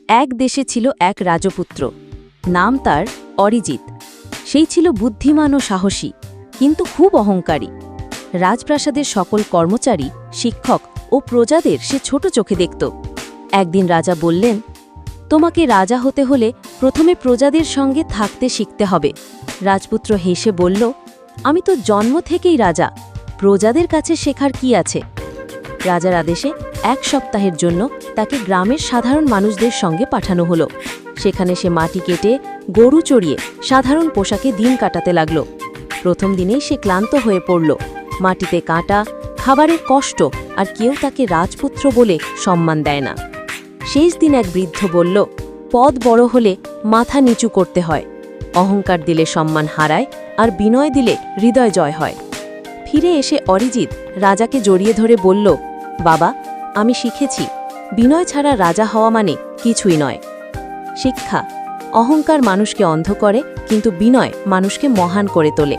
এক দেশে ছিল এক রাজপুত্র। নাম তার অরিজিৎ। সেই ছিল বুদ্ধিমান ও সাহসী, কিন্তু খুব অহংকারী। রাজপ্রাসাদের সকল কর্মচারী, শিক্ষক ও প্রজাদের সে ছোট চোখে দেখত। একদিন রাজা বললেন, তোমাকে রাজা হতে হলে প্রথমে প্রজাদের সঙ্গে থাকতে শিখতে হবে। রাজপুত্র হেসে বলল, আমি তো জন্ম থেকেই রাজা, প্রজাদের কাছে শেখার কি আছে। রাজার আদেশে 1 সপ্তাহের জন্য তাকে গ্রামের সাধারণ মানুষদের সঙ্গে পাঠানো হলো। সেখানে সে মাটি কেটে, গরু চড়িয়ে সাধারণ পোশাকে দিন কাটাতে লাগল। প্রথম দিনেই সে ক্লান্ত হয়ে পড়ল। মাটিতে কাঁটা, খাবারের কষ্ট, আর কেউ তাকে রাজপুত্র বলে সম্মান দেয় না। শেষ দিন এক বৃদ্ধ বলল, পদ বড় হলে মাথা নিচু করতে হয়। অহংকার দিলে সম্মান হারায়, আর বিনয় দিলে হৃদয় জয় হয়। ফিরে এসে অরিজিৎ রাজাকে জড়িয়ে ধরে বলল, বাবা, আমি শিখেছি, বিনয় ছাড়া রাজা হওয়া মানে কিছুই নয়। শিক্ষা: অহংকার মানুষকে অন্ধ করে, কিন্তু বিনয় মানুষকে মহান করে তোলে।